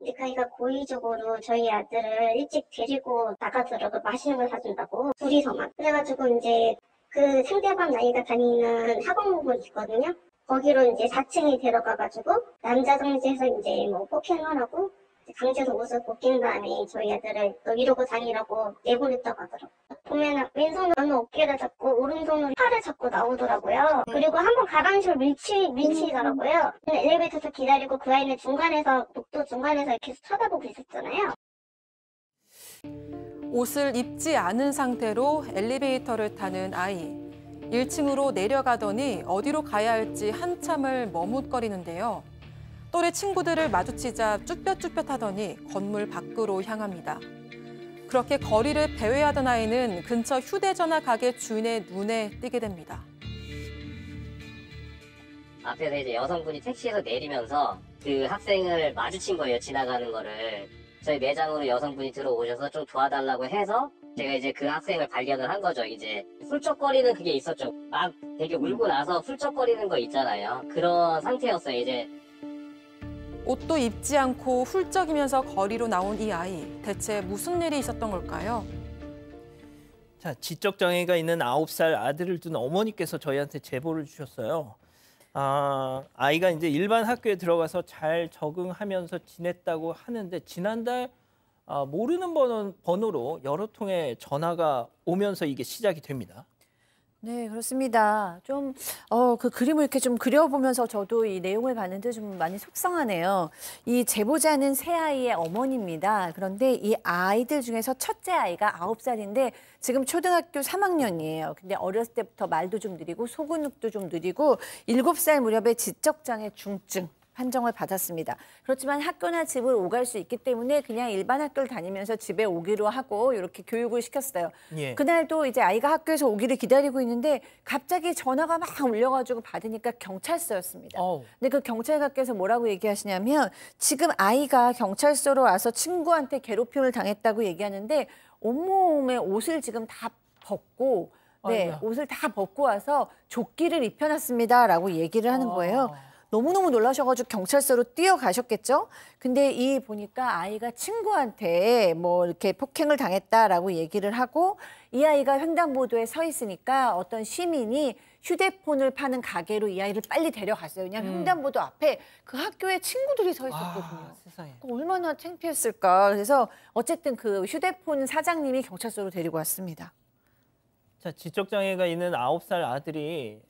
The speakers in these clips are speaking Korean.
근데 아이가 고의적으로 저희 아들을 일찍 데리고 나가더라고요. 맛있는 걸 사준다고. 둘이서만. 그래가지고 이제 그 상대방 아이가 다니는 학원이 있거든요. 거기로 이제 4층에 데려가가지고 남자 정지에서 이제 뭐 폭행을 하고 강제로 옷을 벗긴 다음에 저희 아들을 너 이러고 다니라고 내보냈다고 하더라고요. 보면 왼손으로 어깨를 잡고 오른손으로 팔을 잡고 나오더라고요. 그리고 한번 가방실 밀치더라고요. 엘리베이터에서 기다리고 그 아이는 중간에서 복도 중간에서 계속 쳐다보고 있었잖아요. 옷을 입지 않은 상태로 엘리베이터를 타는 아이. 1층으로 내려가더니 어디로 가야 할지 한참을 머뭇거리는데요. 또래 친구들을 마주치자 쭈뼛쭈뼛하더니 건물 밖으로 향합니다. 그렇게 거리를 배회하던 아이는 근처 휴대전화 가게 주인의 눈에 띄게 됩니다. 앞에서 이제 여성분이 택시에서 내리면서 그 학생을 마주친 거예요, 지나가는 거를. 저희 매장으로 여성분이 들어오셔서 좀 도와달라고 해서 제가 이제 그 학생을 발견을 한 거죠. 이제 훌쩍거리는 그게 있었죠. 막 되게 울고 나서 훌쩍거리는 거 있잖아요. 그런 상태였어요, 이제. 옷도 입지 않고 훌쩍이면서 거리로 나온 이 아이. 대체 무슨 일이 있었던 걸까요? 자, 지적장애가 있는 9살 아들을 둔 어머니께서 저희한테 제보를 주셨어요. 아이가 이제 일반 학교에 들어가서 잘 적응하면서 지냈다고 하는데 지난달 모르는 번호로 여러 통의 전화가 오면서 이게 시작이 됩니다. 네, 그렇습니다. 좀, 그 그림을 이렇게 좀 그려보면서 저도 이 내용을 봤는데 좀 많이 속상하네요. 이 제보자는 세 아이의 어머니입니다. 그런데 이 아이들 중에서 첫째 아이가 9살인데 지금 초등학교 3학년이에요. 근데 어렸을 때부터 말도 좀 느리고 소근육도 좀 느리고 7살 무렵에 지적장애 중증 판정을 받았습니다. 그렇지만 학교나 집을 오갈 수 있기 때문에 그냥 일반 학교를 다니면서 집에 오기로 하고 이렇게 교육을 시켰어요. 예. 그날도 이제 아이가 학교에서 오기를 기다리고 있는데 갑자기 전화가 막 울려가지고 받으니까 경찰서였습니다. 근데 그 경찰관께서 뭐라고 얘기하시냐면 지금 아이가 경찰서로 와서 친구한테 괴롭힘을 당했다고 얘기하는데 온몸에 옷을 지금 다 벗고 옷을 다 벗고 와서 조끼를 입혀놨습니다라고 얘기를 하는 거예요. 너무너무 놀라셔가지고 경찰서로 뛰어가셨겠죠? 근데 이 보니까 아이가 친구한테 뭐 이렇게 폭행을 당했다라고 얘기를 하고 이 아이가 횡단보도에 서 있으니까 어떤 시민이 휴대폰을 파는 가게로 이 아이를 빨리 데려갔어요. 그냥 횡단보도 앞에 그 학교에 친구들이 서 있었거든요. 세상에. 얼마나 창피했을까. 그래서 어쨌든 그 휴대폰 사장님이 경찰서로 데리고 왔습니다. 자, 지적장애가 있는 9살 아들이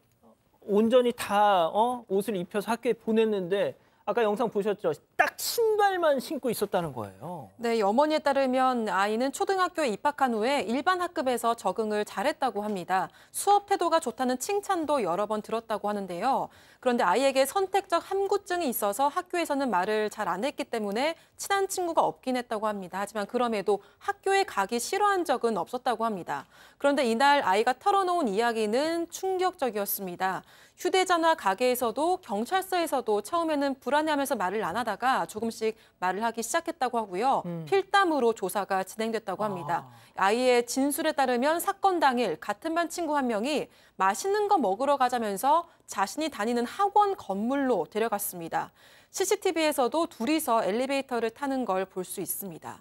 온전히 다 옷을 입혀서 학교에 보냈는데 아까 영상 보셨죠? 딱 신발만 신고 있었다는 거예요. 네, 어머니에 따르면 아이는 초등학교에 입학한 후에 일반 학급에서 적응을 잘했다고 합니다. 수업 태도가 좋다는 칭찬도 여러 번 들었다고 하는데요. 그런데 아이에게 선택적 함구증이 있어서 학교에서는 말을 잘 안 했기 때문에 친한 친구가 없긴 했다고 합니다. 하지만 그럼에도 학교에 가기 싫어한 적은 없었다고 합니다. 그런데 이날 아이가 털어놓은 이야기는 충격적이었습니다. 휴대전화 가게에서도 경찰서에서도 처음에는 불안해하면서 말을 안 하다가 조금씩 말을 하기 시작했다고 하고요. 필담으로 조사가 진행됐다고 합니다. 아이의 진술에 따르면 사건 당일 같은 반 친구 한 명이 맛있는 거 먹으러 가자면서 자신이 다니는 학원 건물로 데려갔습니다. CCTV에서도 둘이서 엘리베이터를 타는 걸 볼 수 있습니다.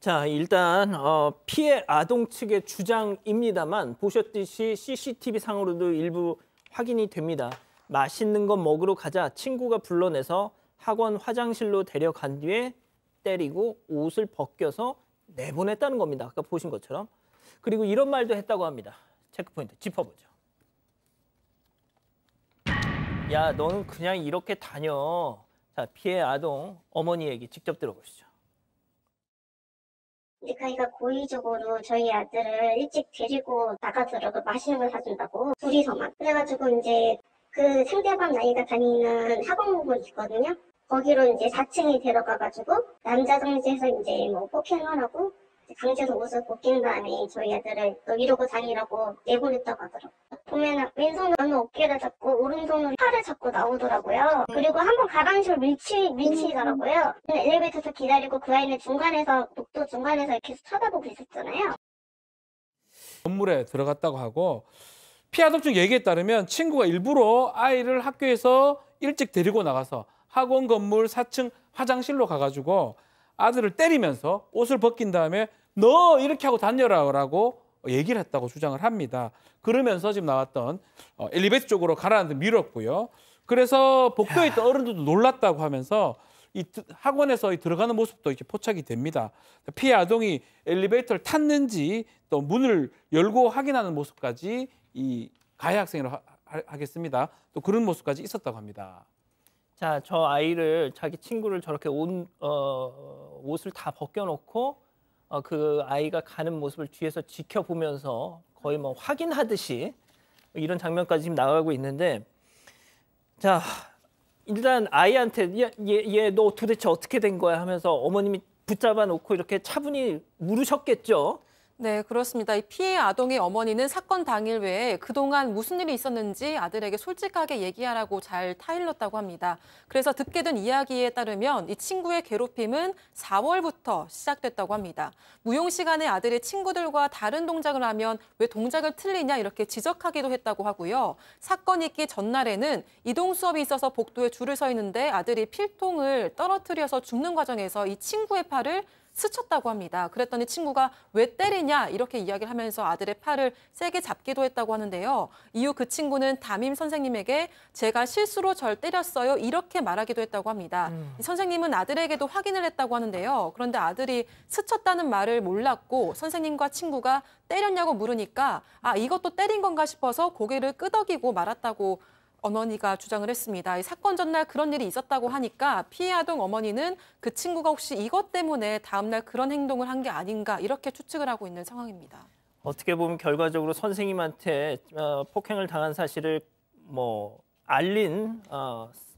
자, 일단 피해 아동 측의 주장입니다만 보셨듯이 CCTV 상으로도 일부 확인이 됩니다. 맛있는 거 먹으러 가자 친구가 불러내서 학원 화장실로 데려간 뒤에 때리고 옷을 벗겨서 내보냈다는 겁니다. 아까 보신 것처럼. 그리고 이런 말도 했다고 합니다. 체크포인트 짚어보죠. 야, 너는 그냥 이렇게 다녀. 자, 피해 아동 어머니 얘기 직접 들어보시죠. 근데 아이가 고의적으로 저희 아들을 일찍 데리고 나가더라고요. 맛있는 걸 사준다고. 둘이서만. 그래가지고 이제 그 상대방 아이가 다니는 학원이 있거든요. 거기로 이제 4층에 데려가가지고 남자 정지에서 이제 뭐 폭행을 하고 강제로 옷을 벗긴 다음에 저희 아들을 너 이러고 다니라고 내보냈다고 하더라고요. 보면 왼손으로 어깨를 잡고 오른손으로 팔을 잡고 나오더라고요. 그리고 한번 가방실 밀치더라고요. 엘리베이터에서 기다리고 그 아이는 중간에서 복도 중간에서 계속 쳐다보고 있었잖아요. 건물에 들어갔다고 하고 피해 아동 측 얘기에 따르면 친구가 일부러 아이를 학교에서 일찍 데리고 나가서 학원 건물 4층 화장실로 가가지고 아들을 때리면서 옷을 벗긴 다음에 너 이렇게 하고 다녀라라고 얘기를 했다고 주장을 합니다. 그러면서 지금 나왔던 엘리베이터 쪽으로 가라는 데 밀었고요. 그래서 복도에 있던 어른들도 놀랐다고 하면서 이 학원에서 들어가는 모습도 이렇게 포착이 됩니다. 피해 아동이 엘리베이터를 탔는지 또 문을 열고 확인하는 모습까지 이 가해 학생으로 하겠습니다. 또 그런 모습까지 있었다고 합니다. 자, 저 아이를 자기 친구를 저렇게 옷을 다 벗겨놓고 그 아이가 가는 모습을 뒤에서 지켜보면서 거의 뭐 확인하듯이 이런 장면까지 지금 나가고 있는데, 자, 일단 아이한테 얘 너 도대체 어떻게 된 거야 하면서 어머님이 붙잡아 놓고 이렇게 차분히 물으셨겠죠. 네, 그렇습니다. 이 피해 아동의 어머니는 사건 당일 외에 그동안 무슨 일이 있었는지 아들에게 솔직하게 얘기하라고 잘 타일렀다고 합니다. 그래서 듣게 된 이야기에 따르면 이 친구의 괴롭힘은 4월부터 시작됐다고 합니다. 무용 시간에 아들이 친구들과 다른 동작을 하면 왜 동작을 틀리냐 이렇게 지적하기도 했다고 하고요. 사건 있기 전날에는 이동 수업이 있어서 복도에 줄을 서 있는데 아들이 필통을 떨어뜨려서 줍는 과정에서 이 친구의 팔을 스쳤다고 합니다. 그랬더니 친구가 왜 때리냐 이렇게 이야기를 하면서 아들의 팔을 세게 잡기도 했다고 하는데요. 이후 그 친구는 담임 선생님에게 제가 실수로 절 때렸어요 이렇게 말하기도 했다고 합니다. 이 선생님은 아들에게도 확인을 했다고 하는데요. 그런데 아들이 스쳤다는 말을 몰랐고 선생님과 친구가 때렸냐고 물으니까 아 이것도 때린 건가 싶어서 고개를 끄덕이고 말았다고 어머니가 주장을 했습니다. 이 사건 전날 그런 일이 있었다고 하니까 피해 아동 어머니는 그 친구가 혹시 이것 때문에 다음 날 그런 행동을 한 게 아닌가 이렇게 추측을 하고 있는 상황입니다. 어떻게 보면 결과적으로 선생님한테 폭행을 당한 사실을 알린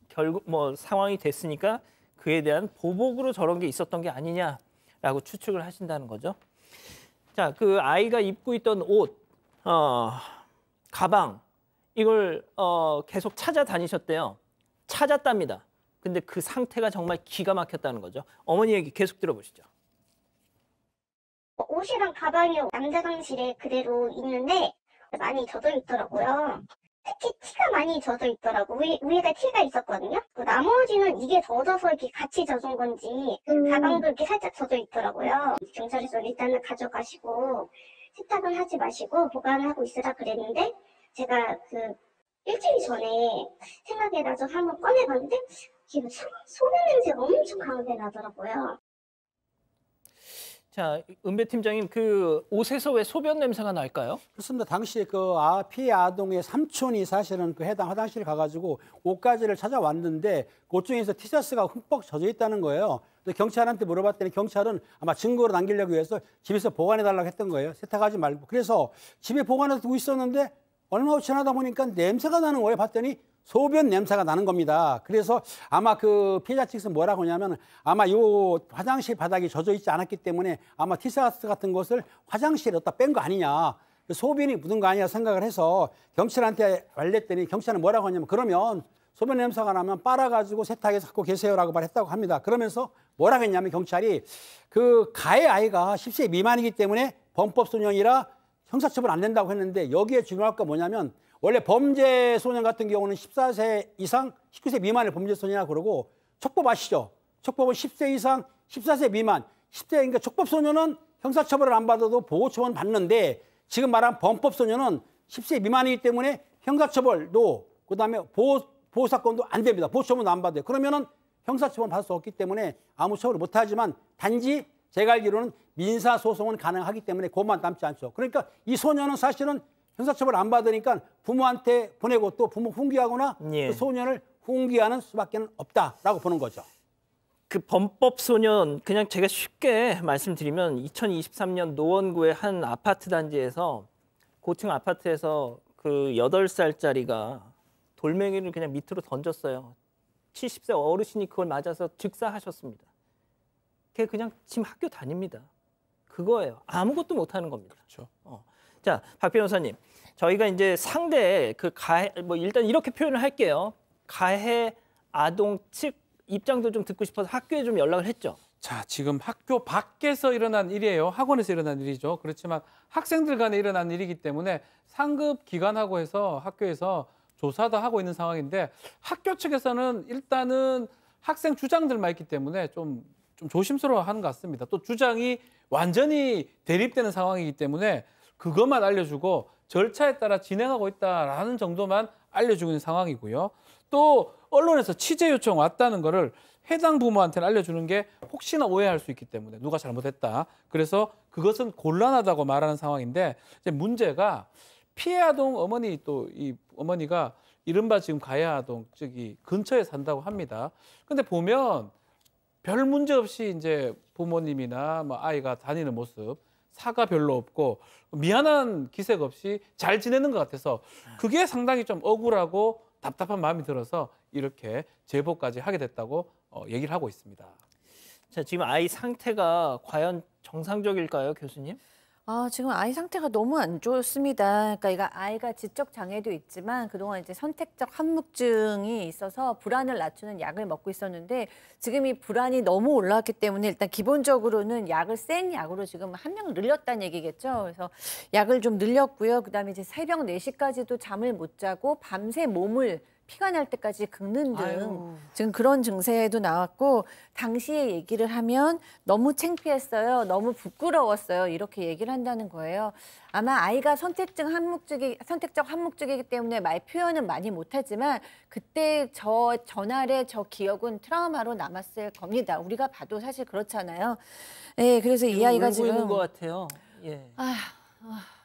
결국 상황이 됐으니까 그에 대한 보복으로 저런 게 있었던 게 아니냐라고 추측을 하신다는 거죠. 자, 그 아이가 입고 있던 옷, 가방 이걸 계속 찾아다니셨대요. 찾았답니다. 근데 그 상태가 정말 기가 막혔다는 거죠. 어머니 얘기 계속 들어보시죠. 옷이랑 가방이 남자 상실에 그대로 있는데 많이 젖어 있더라고요. 특히 티가 많이 젖어 있더라고. 위에가 티가 있었거든요. 나머지는 이게 젖어서 이렇게 같이 젖은 건지 가방도 이렇게 살짝 젖어 있더라고요. 경찰에서 일단은 가져가시고 세탁은 하지 마시고 보관하고 있으라 그랬는데 제가 일주일 전에 생각이 나서 한번 꺼내봤는데 이게 소변 냄새가 엄청 강하게 나더라고요. 자, 은배 팀장님, 그 옷에서 왜 소변 냄새가 날까요? 그렇습니다. 당시에 피해 아동의 삼촌이 사실은 그 해당 화장실에 가가지고 옷가지를 찾아왔는데 그중에서 티셔츠가 흠뻑 젖어 있다는 거예요. 경찰한테 물어봤더니 경찰은 아마 증거로 남기려고 해서 집에서 보관해달라고 했던 거예요. 세탁하지 말고. 그래서 집에 보관해 두고 있었는데 얼마 후 지나다 보니까 냄새가 나는 거예요. 봤더니 소변 냄새가 나는 겁니다. 그래서 아마 그 피해자 측에서 뭐라고 하냐면 아마 요 화장실 바닥이 젖어 있지 않았기 때문에 아마 티셔츠 같은 것을 화장실에 넣다 뺀 거 아니냐. 소변이 묻은 거 아니냐 생각을 해서 경찰한테 알렸더니 경찰은 뭐라고 하냐면 그러면 소변 냄새가 나면 빨아가지고 세탁해서 갖고 계세요라고 말했다고 합니다. 그러면서 뭐라고 했냐면 경찰이 그 가해 아이가 10세 미만이기 때문에 범법소년이라 형사처벌 안 된다고 했는데 여기에 중요할 거 뭐냐면 원래 범죄 소년 같은 경우는 14세 이상 19세 미만의 범죄 소년이라고 그러고 촉법 아시죠? 촉법은 10세 이상 14세 미만 10세 그러니까 촉법 소년은 형사처벌을 안 받아도 보호처분 받는데 지금 말한 범법 소년은 10세 미만이기 때문에 형사처벌도 그다음에 보호사건도 안 됩니다. 보호처분도 안 받아요. 그러면은 형사처벌 받을 수 없기 때문에 아무 처벌을 못 하지만 단지 제가 알기로는 민사소송은 가능하기 때문에 그것만 남지 않죠. 그러니까 이 소년은 사실은 형사처벌 안 받으니까 부모한테 보내고 또 부모 훈계하거나 그 소년을 훈계하는 수밖에 없다라고 보는 거죠. 그 범법 소년 그냥 제가 쉽게 말씀드리면 2023년 노원구의 한 아파트 단지에서 고층 아파트에서 그 8살짜리가 돌멩이를 그냥 밑으로 던졌어요. 70세 어르신이 그걸 맞아서 즉사하셨습니다. 걔 그냥 지금 학교 다닙니다. 그거예요. 아무것도 못하는 겁니다. 그렇죠. 자, 박 변호사님, 저희가 이제 상대 그 가해 일단 이렇게 표현을 할게요. 가해 아동 측 입장도 좀 듣고 싶어서 학교에 좀 연락을 했죠. 자, 지금 학교 밖에서 일어난 일이에요. 학원에서 일어난 일이죠. 그렇지만 학생들 간에 일어난 일이기 때문에 상급 기관하고 해서 학교에서 조사도 하고 있는 상황인데 학교 측에서는 일단은 학생 주장들만 있기 때문에 좀 조심스러워하는 것 같습니다. 또 주장이 완전히 대립되는 상황이기 때문에 그것만 알려주고 절차에 따라 진행하고 있다라는 정도만 알려주고 있는 상황이고요. 또 언론에서 취재 요청 왔다는 거를 해당 부모한테는 알려주는 게 혹시나 오해할 수 있기 때문에 누가 잘못했다. 그래서 그것은 곤란하다고 말하는 상황인데 이제 문제가 피해 아동 어머니 또 이 어머니가 이른바 지금 가해 아동 저기 근처에 산다고 합니다. 근데 보면 별 문제 없이 이제 부모님이나 뭐 아이가 다니는 모습 사과 별로 없고 미안한 기색 없이 잘 지내는 것 같아서 그게 상당히 좀 억울하고 답답한 마음이 들어서 이렇게 제보까지 하게 됐다고 얘기를 하고 있습니다. 자, 지금 아이 상태가 과연 정상적일까요, 교수님? 지금 아이 상태가 너무 안 좋습니다. 그러니까 아이가 지적 장애도 있지만 그동안 이제 선택적 한묵증이 있어서 불안을 낮추는 약을 먹고 있었는데 지금 이 불안이 너무 올라왔기 때문에 일단 기본적으로는 약을 센 약으로 지금 한 명 늘렸다는 얘기겠죠. 그래서 약을 좀 늘렸고요. 그다음에 이제 새벽 4시까지도 잠을 못 자고 밤새 몸을 피가 날 때까지 긁는 등 지금 그런 증세도 나왔고 당시에 얘기를 하면 너무 창피했어요. 너무 부끄러웠어요. 이렇게 얘기를 한다는 거예요. 아마 아이가 선택적 한묵증이기 때문에 말 표현은 많이 못하지만 그때 전날의 저 기억은 트라우마로 남았을 겁니다. 우리가 봐도 사실 그렇잖아요. 네, 그래서 이 아이가 지금 울고 있는 것 같아요. 예.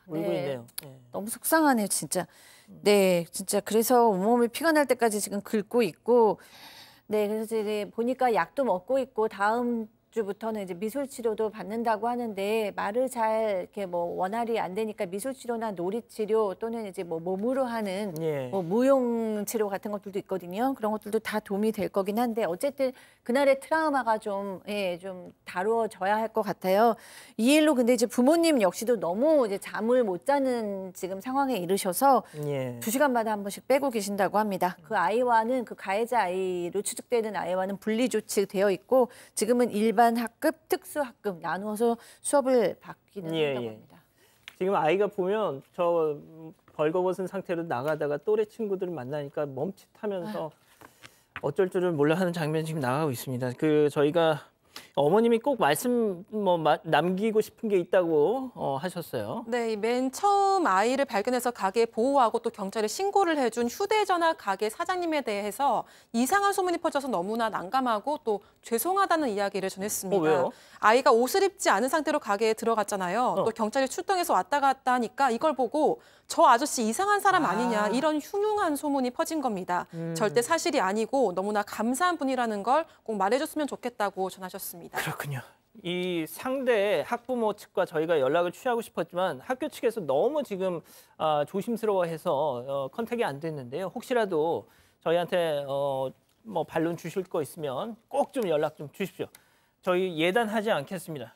울고 네. 있네요. 예. 너무 속상하네요, 진짜. 네, 진짜 그래서 온몸을 피가 날 때까지 지금 긁고 있고, 네, 그래서 이제 보니까 약도 먹고 있고 다음 주부터는 이제 미술 치료도 받는다고 하는데 말을 잘 이렇게 뭐 원활히 안 되니까 미술 치료나 놀이 치료 또는 이제 뭐 몸으로 하는 예. 뭐 무용 치료 같은 것들도 있거든요. 그런 것들도 다 도움이 될 거긴 한데 어쨌든 그날의 트라우마가 좀 다루어져야 할 것 같아요. 이 일로 근데 이제 부모님 역시도 너무 이제 잠을 못 자는 지금 상황에 이르셔서 예. 2시간마다 한 번씩 빼고 계신다고 합니다. 그 아이와는 그 가해자 아이로 추측되는 아이와는 분리 조치되어 있고 지금은 일반 학급, 특수 학급 나누어서 수업을 받기는 한다고 합니다. 지금 아이가 보면 저 벌거벗은 상태로 나가다가 또래 친구들을 만나니까 멈칫하면서 어쩔 줄을 몰라 하는 장면이 지금 나가고 있습니다. 저희가 어머님이 꼭 말씀 남기고 싶은 게 있다고 하셨어요. 네, 맨 처음 아이를 발견해서 가게에 보호하고 또 경찰에 신고를 해준 휴대전화 가게 사장님에 대해서 이상한 소문이 퍼져서 너무나 난감하고 또 죄송하다는 이야기를 전했습니다. 왜요? 아이가 옷을 입지 않은 상태로 가게에 들어갔잖아요. 또 경찰이 출동해서 왔다 갔다 하니까 이걸 보고 저 아저씨 이상한 사람 아니냐 이런 흉흉한 소문이 퍼진 겁니다. 절대 사실이 아니고 너무나 감사한 분이라는 걸 꼭 말해줬으면 좋겠다고 전하셨습니다. 그렇군요. 이 상대 학부모 측과 저희가 연락을 취하고 싶었지만 학교 측에서 너무 지금 조심스러워해서 컨택이 안 됐는데요. 혹시라도 저희한테 반론 주실 거 있으면 꼭 좀 연락 좀 주십시오. 저희 예단하지 않겠습니다.